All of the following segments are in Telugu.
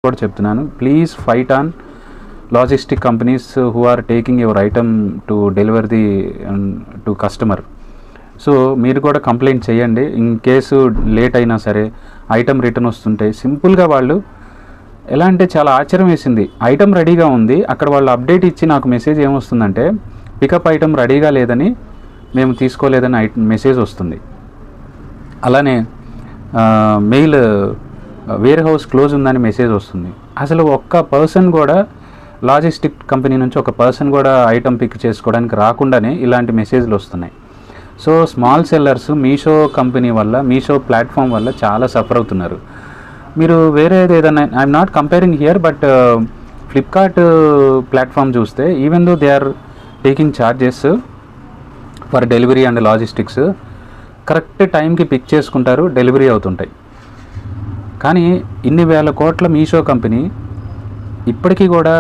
కూడా చెప్తున్నాను, please fight on logistic companies who are taking your item to deliver the to customer. So మీరు కూడా కంప్లైంట్ చేయండి. ఇన్ కేసు లేట్ అయినా సరే ఐటమ్ రిటర్న్ వస్తుంటే సింపుల్గా వాళ్ళు ఎలా అంటే చాలా ఆశ్చర్యం వేసింది. ఐటమ్ రెడీగా ఉంది, అక్కడ వాళ్ళు అప్డేట్ ఇచ్చి నాకు మెసేజ్ ఏమొస్తుందంటే పికప్ ఐటమ్ రెడీగా లేదని, మేము తీసుకోలేదని మెసేజ్ వస్తుంది. అలానే మెయిల్ వేర్ హౌస్ క్లోజ్ ఉందని మెసేజ్ వస్తుంది. అసలు ఒక్క పర్సన్ కూడా లాజిస్టిక్ కంపెనీ నుంచి ఒక పర్సన్ కూడా ఐటమ్ పిక్ చేసుకోవడానికి రాకుండానే ఇలాంటి మెసేజ్లు వస్తున్నాయి. So small sellers Meesho company వల్ల, మీషో ప్లాట్ఫామ్ వల్ల చాలా సఫర్ అవుతున్నారు. మీరు వేరేది ఏదైనా, I'm not comparing here, but Flipkart platform చూస్తే even though they are taking charges for delivery and logistics, correct టైంకి పిక్ చేసుకుంటారు, డెలివరీ అవుతుంటాయి. కానీ ఇన్ని వేల కోట్ల మీషో కంపెనీ ఇప్పటికీ కూడా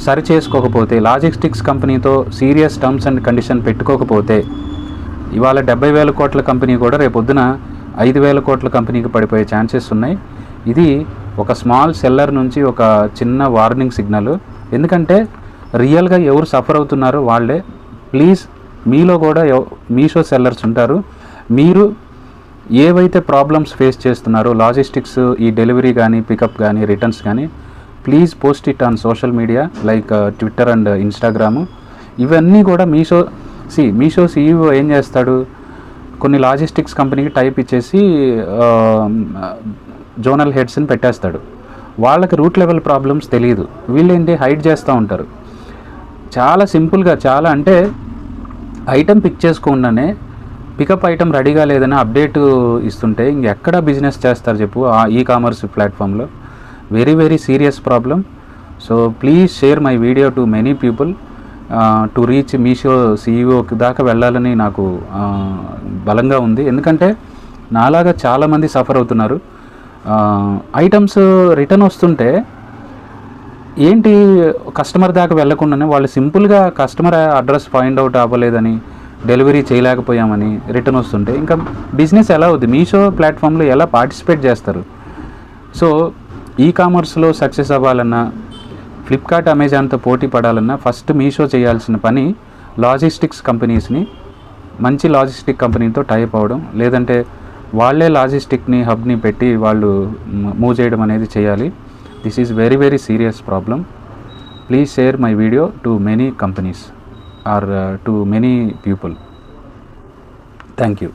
సరి చేసుకోకపోతే, లాజిస్టిక్స్ కంపెనీతో సీరియస్ టర్మ్స్ అండ్ కండిషన్ పెట్టుకోకపోతే, ఇవాళ 70,000 కోట్ల కంపెనీ కూడా రేపొద్దున 5,000 కోట్ల కంపెనీకి పడిపోయే ఛాన్సెస్ ఉన్నాయి. ఇది ఒక స్మాల్ సెల్లర్ నుంచి ఒక చిన్న వార్నింగ్ సిగ్నల్. ఎందుకంటే రియల్గా ఎవరు సఫర్ అవుతున్నారో వాళ్ళే. ప్లీజ్, మీలో కూడా మీషో సెల్లర్స్ ఉంటారు, మీరు ఏవైతే ప్రాబ్లమ్స్ ఫేస్ చేస్తున్నారో లాజిస్టిక్స్, ఈ డెలివరీ కానీ పికప్ కానీ రిటర్న్స్ కానీ, please post it on social media like Twitter and Instagram. ఇవన్నీ కూడా మీషో సీఈఓ ఏం చేస్తాడు, కొన్ని లాజిస్టిక్స్ కంపెనీకి టైప్ ఇచ్చేసి జోనల్ హెడ్స్ని పెట్టేస్తాడు. వాళ్ళకి రూట్ లెవెల్ ప్రాబ్లమ్స్ తెలియదు, వీళ్ళేంటి హైడ్ చేస్తూ ఉంటారు. చాలా సింపుల్గా, చాలా అంటే ఐటమ్ పిక్ చేసుకోకుండానే పికప్ ఐటమ్ రెడీగా లేదని అప్డేట్ ఇస్తుంటే ఇంకెక్కడ బిజినెస్ చేస్తారు చెప్పు ఆ ఈ-కామర్స్ ప్లాట్ఫామ్లో. Very very serious problem. So please share my video to many people to reach Meesho CEO దాకా వెళ్ళాలని నాకు బలంగా ఉంది. ఎందుకంటే నాలాగా చాలామంది సఫర్ అవుతున్నారు. ఐటమ్స్ రిటర్న్ వస్తుంటే ఏంటి, కస్టమర్ దాకా వెళ్ళకుండానే వాళ్ళు సింపుల్గా కస్టమర్ అడ్రస్ ఫైండ్ అవుట్ అవ్వలేదని, డెలివరీ చేయలేకపోయామని రిటర్న్ వస్తుంటే ఇంకా బిజినెస్ ఎలా అవుతుంది, మీషో ప్లాట్ఫామ్లో ఎలా పార్టిసిపేట్ చేస్తారు? సో ఈ-కామర్స్లో సక్సెస్ అవ్వాలన్నా, ఫ్లిప్కార్ట్ అమెజాన్తో పోటీ పడాలన్నా ఫస్ట్ మీషో చేయాల్సిన పని లాజిస్టిక్స్ కంపెనీస్ని, మంచి లాజిస్టిక్ కంపెనీతో టైప్ అవ్వడం, లేదంటే వాళ్ళే లాజిస్టిక్ని హబ్ని పెట్టి వాళ్ళు మూవ్ చేయడం అనేది చేయాలి. This is very very serious problem. Please share my video to many companies or to many people. Thank you.